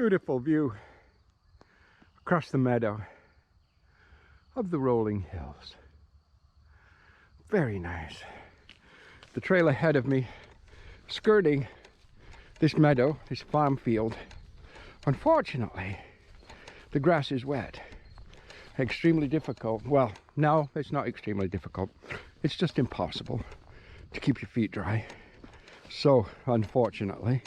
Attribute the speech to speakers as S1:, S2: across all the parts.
S1: Beautiful view across the meadow of the rolling hills. Very nice. The trail ahead of me, skirting this meadow, this farm field. Unfortunately, the grass is wet. Extremely difficult. Well, no, it's not extremely difficult. It's just impossible to keep your feet dry. So, unfortunately,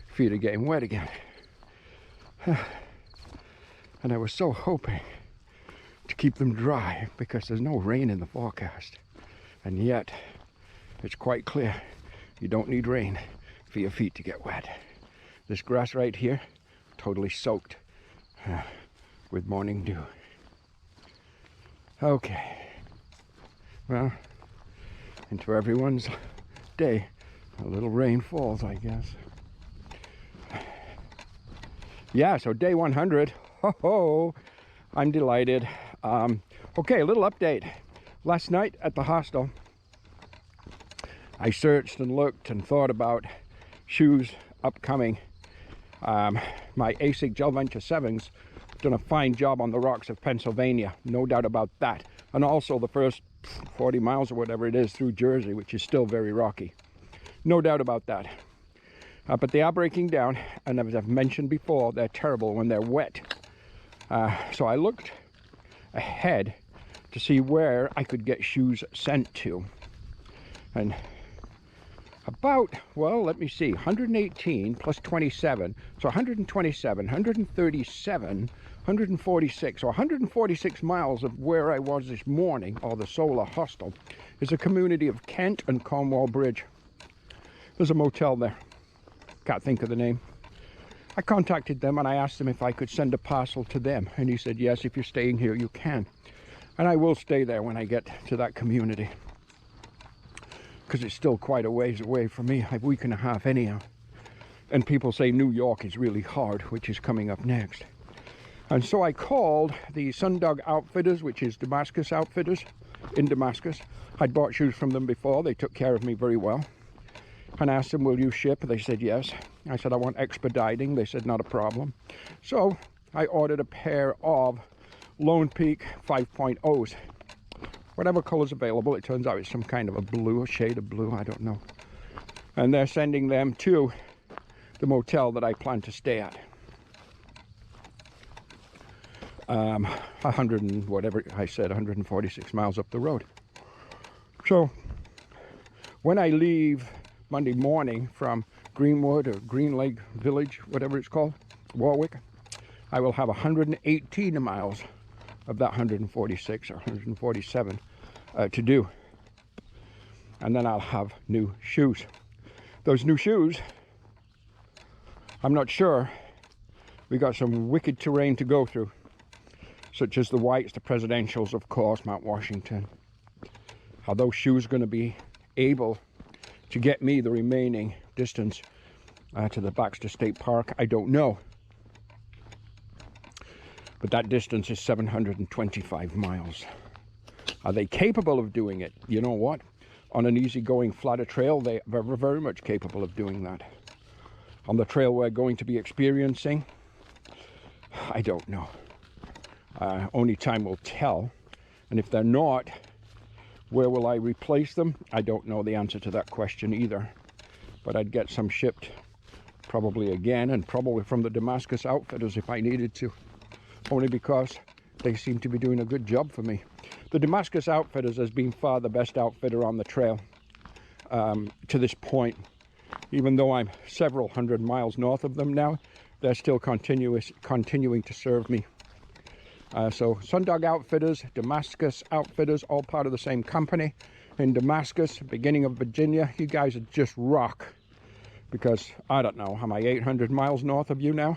S1: feet are getting wet again. And I was so hoping to keep them dry because there's no rain in the forecast. And yet, it's quite clear you don't need rain for your feet to get wet. This grass right here, totally soaked with morning dew. Okay. Well, into everyone's day, a little rain falls, I guess. Yeah, so day 100. Ho ho! I'm delighted. Okay, a little update. Last night at the hostel, I searched and looked and thought about shoes upcoming. My ASIC Gel Venture 7's done a fine job on the rocks of Pennsylvania, no doubt about that. And also the first 40 miles or whatever it is through Jersey, which is still very rocky. No doubt about that. But they are breaking down, and as I've mentioned before, they're terrible when they're wet. So I looked ahead to see where I could get shoes sent to. And about, well, let me see, 118 plus 27, so 127, 137, 146, so 146 miles of where I was this morning, or the Solar Hostel, is a community of Kent and Cornwall Bridge. There's a motel there. Can't think of the name. I contacted them and I asked them if I could send a parcel to them. And he said, yes, if you're staying here, you can. And I will stay there when I get to that community. Because it's still quite a ways away from me, a week and a half anyhow. And people say New York is really hard, which is coming up next. And so I called the Sundog Outfitters, which is Damascus Outfitters in Damascus. I'd bought shoes from them before. They took care of me very well. And I asked them, will you ship? They said yes. I said, I want expediting. They said, not a problem. So I ordered a pair of Lone Peak 5.0s. Whatever color's available. It turns out it's some kind of a blue, a shade of blue, I don't know. And they're sending them to the motel that I plan to stay at. 100 and whatever I said, 146 miles up the road. So when I leave Monday morning from Greenwood or Green Lake Village, whatever it's called, Warwick, I will have 118 miles of that 146 or 147 to do. And then I'll have new shoes. Those new shoes, I'm not sure. We got some wicked terrain to go through, such as the whites, the presidentials, of course, Mount Washington. Are those shoes going to be able to get me the remaining distance to the Baxter State Park? I don't know. But that distance is 725 miles. Are they capable of doing it? You know what? On an easygoing flatter trail, they are very much capable of doing that. On the trail we're going to be experiencing, I don't know. Only time will tell. And if they're not, where will I replace them? I don't know the answer to that question either. But I'd get some shipped probably again, and probably from the Damascus Outfitters if I needed to. Only because they seem to be doing a good job for me. The Damascus Outfitters has been far the best outfitter on the trail to this point. Even though I'm several hundred miles north of them now, they're still continuing to serve me. So Sundog Outfitters, Damascus Outfitters, all part of the same company in Damascus, beginning of Virginia. You guys are just rock. Because, I don't know, am I 800 miles north of you now?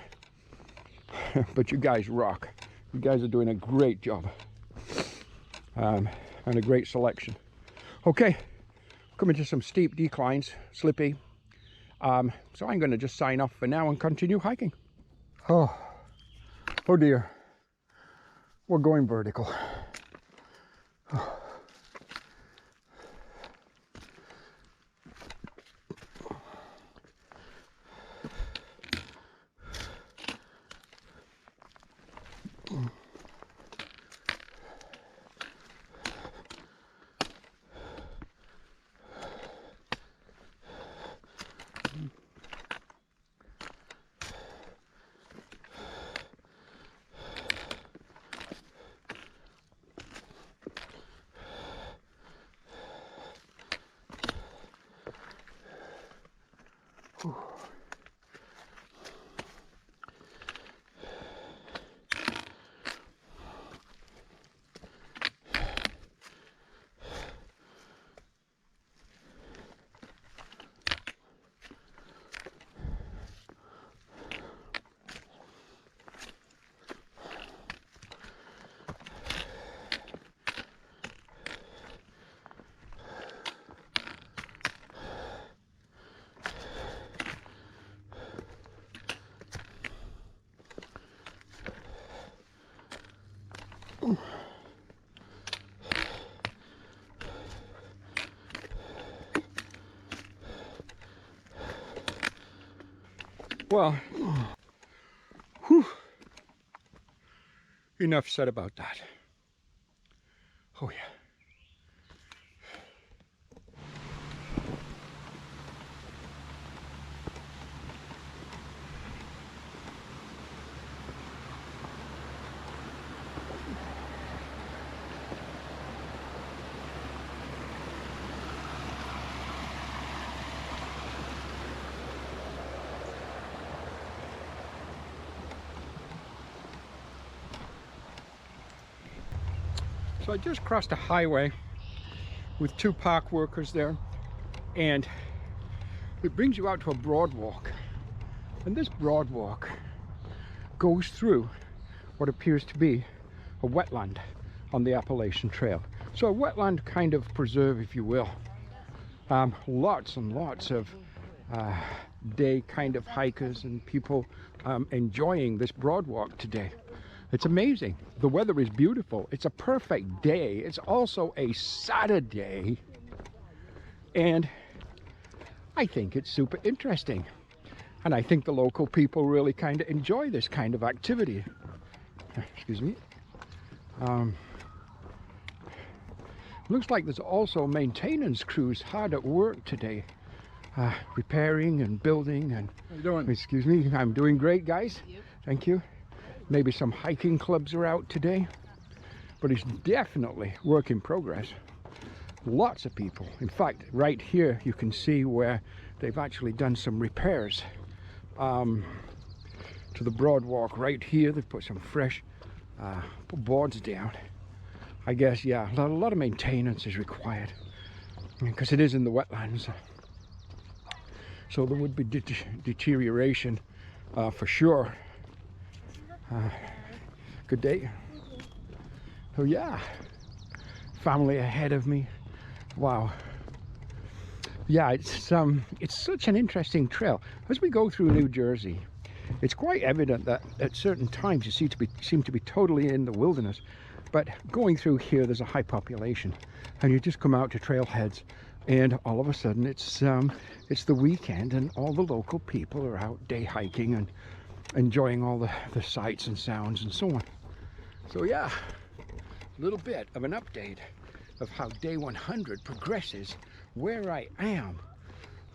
S1: But you guys rock. You guys are doing a great job. And a great selection. Okay, coming to some steep declines, slippy. So I'm going to just sign off for now and continue hiking. Oh dear. We're going vertical. Oh. Well, whew, enough said about that. Oh yeah. So I just crossed a highway with two park workers there, and it brings you out to a broad walk. And this broad walk goes through what appears to be a wetland on the Appalachian Trail. So a wetland kind of preserve, if you will. Lots and lots of day kind of hikers and people enjoying this broad walk today. It's amazing. The weather is beautiful. It's a perfect day. It's also a Saturday. And I think it's super interesting. And I think the local people really kind of enjoy this kind of activity. Excuse me. Looks like there's also maintenance crews hard at work today. Repairing and building and...
S2: How you doing?
S1: Excuse me. I'm doing great, guys.
S3: Yep.
S1: Thank you. Maybe some hiking clubs are out today, but it's definitely work in progress. Lots of people. In fact, right here you can see where they've actually done some repairs to the broad walk. Right here they've put some fresh boards down. I guess, yeah, a lot of maintenance is required because it is in the wetlands, so there would be deterioration for sure. Good day. Oh yeah, family ahead of me. Wow. Yeah, it's such an interesting trail. As we go through New Jersey, it's quite evident that at certain times you seem to be totally in the wilderness, but going through here there's a high population, and you just come out to trailheads, and all of a sudden it's the weekend, and all the local people are out day hiking and enjoying all the sights and sounds and so on. So yeah, a little bit of an update of how day 100 progresses, where I am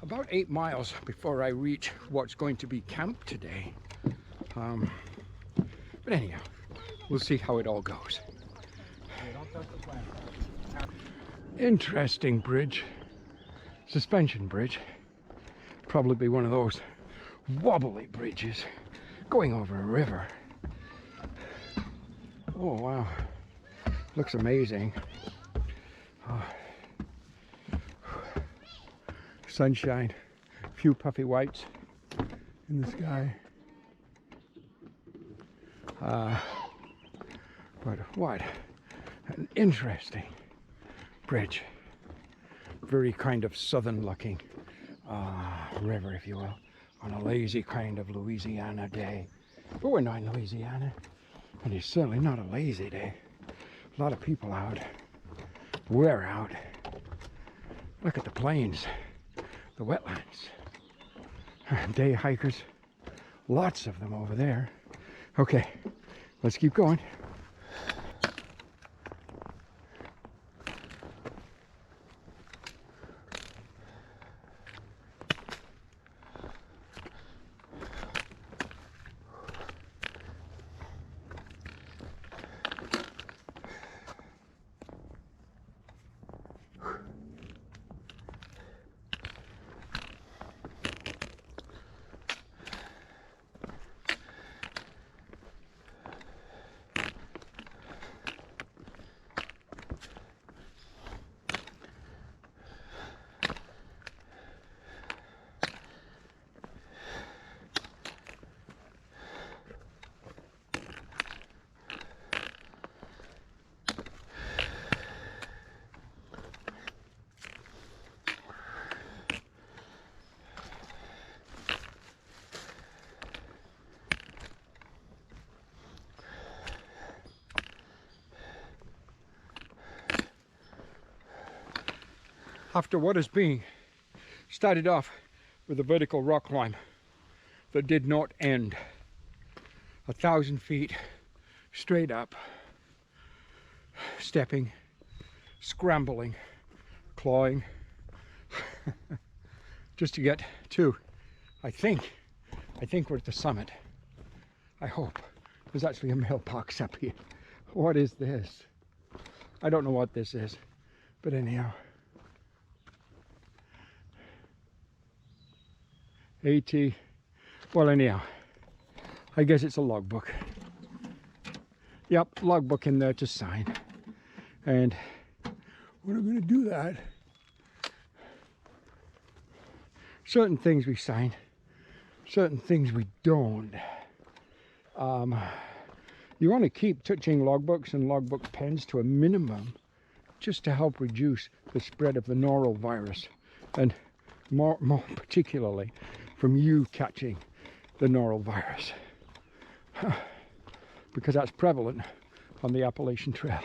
S1: about 8 miles before I reach what's going to be camp today. But anyhow, we'll see how it all goes. Interesting bridge, suspension bridge. Probably be one of those wobbly bridges going over a river. Oh wow, looks amazing. Oh. Sunshine, a few puffy whites in the sky. But what an interesting bridge. Very kind of southern looking river, if you will, on a lazy kind of Louisiana day. But we're not in Louisiana, and it's certainly not a lazy day. A lot of people out. We're out. Look at the plains, the wetlands. Day hikers, lots of them over there. Okay, Let's keep going. After what has been started off with a vertical rock climb that did not end, 1,000 feet straight up, stepping, scrambling, clawing, just to get to, I think we're at the summit. I hope. There's actually a mailbox up here. What is this? I don't know what this is, but anyhow. AT, well anyhow, I guess it's a logbook. Yep, logbook in there to sign. And we're going to do that. Certain things we sign, certain things we don't. You want to keep touching logbooks and logbook pens to a minimum just to help reduce the spread of the norovirus, and more particularly from you catching the norovirus, because that's prevalent on the Appalachian Trail.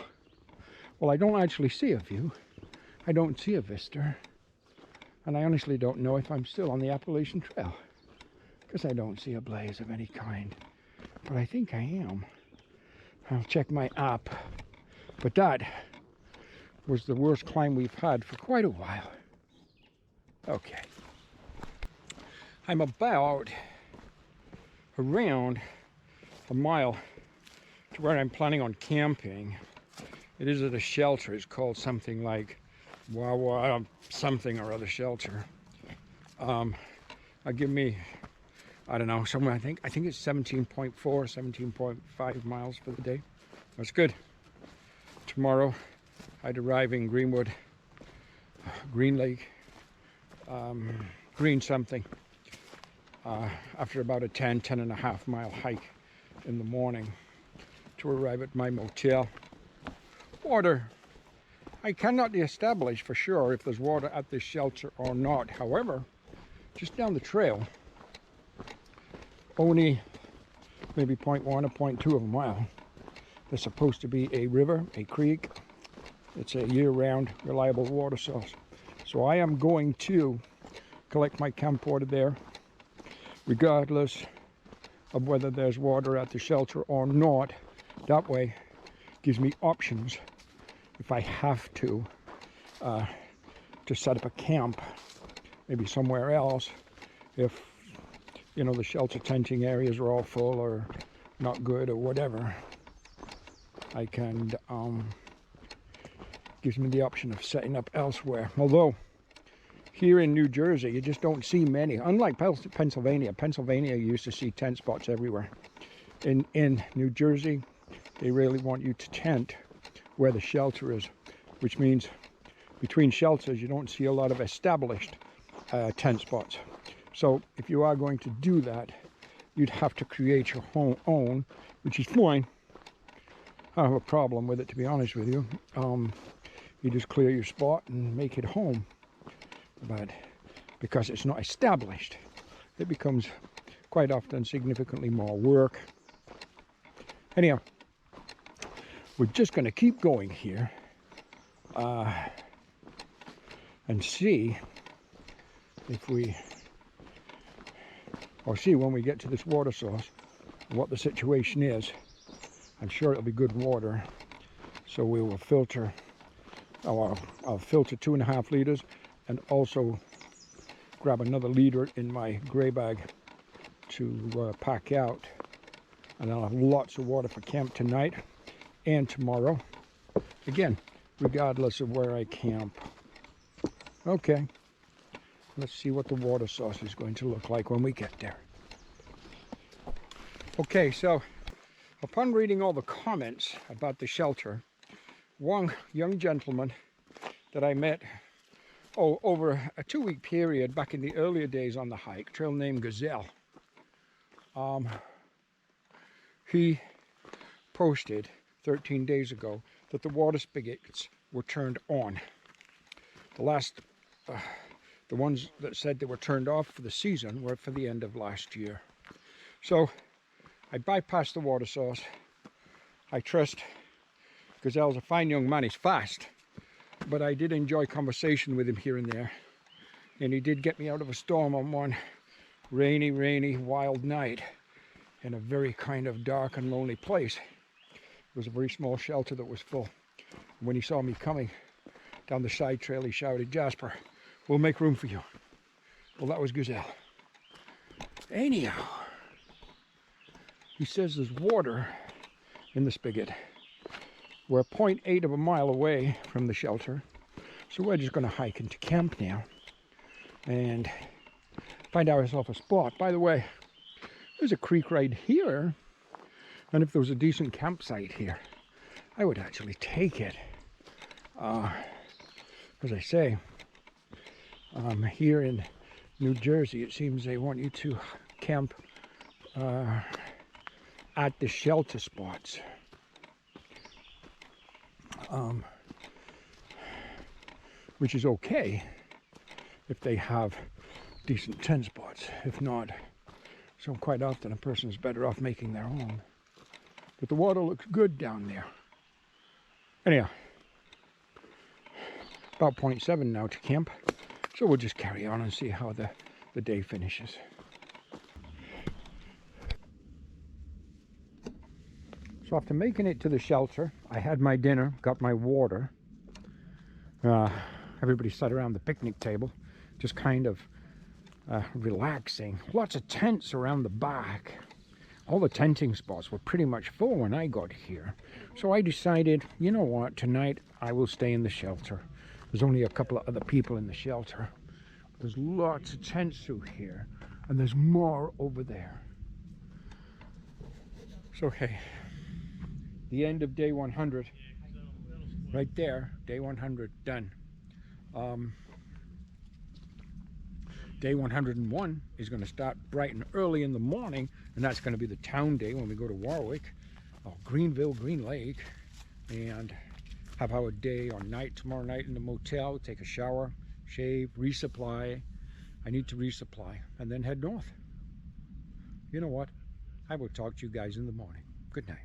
S1: Well, I don't actually see a view. I don't see a vista. And I honestly don't know if I'm still on the Appalachian Trail, because I don't see a blaze of any kind. But I think I am. I'll check my app. But that was the worst climb we've had for quite a while. Okay. I'm about around a mile to where I'm planning on camping. It is at a shelter. It's called something like Wawa something or other shelter. Give me, I don't know, somewhere I think it's 17.4, 17.5 miles for the day. That's good. Tomorrow I'd arrive in Greenwood, Green Lake, Green something, after about a 10 and a half mile hike in the morning to arrive at my motel. Water. I cannot establish for sure if there's water at this shelter or not. However, just down the trail, only maybe 0.1 or 0.2 of a mile, there's supposed to be a river, a creek. It's a year-round reliable water source. So I am going to collect my camp water there, regardless of whether there's water at the shelter or not. That way, gives me options if I have to set up a camp, maybe somewhere else, if, you know, the shelter tenting areas are all full or not good or whatever. I can, gives me the option of setting up elsewhere. Although, here in New Jersey, you just don't see many. Unlike Pennsylvania. Pennsylvania, you used to see tent spots everywhere. In New Jersey, they really want you to tent where the shelter is, which means between shelters, you don't see a lot of established tent spots. So if you are going to do that, you'd have to create your own, which is fine. I don't have a problem with it, to be honest with you. You just clear your spot and make it home. But because it's not established, it becomes quite often significantly more work. Anyhow, we're just going to keep going here and see if we, or see when we get to this water source, what the situation is. I'm sure it'll be good water. So we will filter, I'll filter 2.5 liters and also grab another liter in my gray bag to pack out. And I'll have lots of water for camp tonight and tomorrow. Again, regardless of where I camp. Okay, let's see what the water source is going to look like when we get there. Okay, so upon reading all the comments about the shelter, one young gentleman that I met over a 2-week period back in the earlier days on the hike, trail named Gazelle, he posted 13 days ago that the water spigots were turned on. The ones that said they were turned off for the season were for the end of last year. So I bypassed the water source. I trust Gazelle's a fine young man. He's fast, but I did enjoy conversation with him here and there, and he did get me out of a storm on one rainy, wild night in a very kind of dark and lonely place. It was a very small shelter that was full. When he saw me coming down the side trail, he shouted, "Jasper, we'll make room for you." Well, that was Gazelle. Anyhow, he says there's water in the spigot. We're 0.8 of a mile away from the shelter, so we're just going to hike into camp now and find ourselves a spot. By the way, there's a creek right here, and if there was a decent campsite here, I would actually take it. As I say, here in New Jersey, it seems they want you to camp at the shelter spots. Which is okay if they have decent tent spots. If not, so quite often a person is better off making their own. But the water looks good down there. Anyhow, about 0.7 now to camp, so we'll just carry on and see how the day finishes. So after making it to the shelter, I had my dinner, got my water. Everybody sat around the picnic table, just kind of relaxing. Lots of tents around the back. All the tenting spots were pretty much full when I got here. So I decided, you know what, tonight I will stay in the shelter. There's only a couple of other people in the shelter. There's lots of tents through here, and there's more over there. So hey, the end of day 100, right there, day 100 done. Day 101 is going to start bright and early in the morning, and that's going to be the town day when we go to Warwick, Greenville, Green Lake, and have our day or night tomorrow night in the motel, take a shower, shave, resupply. I need to resupply, and then head north. You know what? I will talk to you guys in the morning. Good night.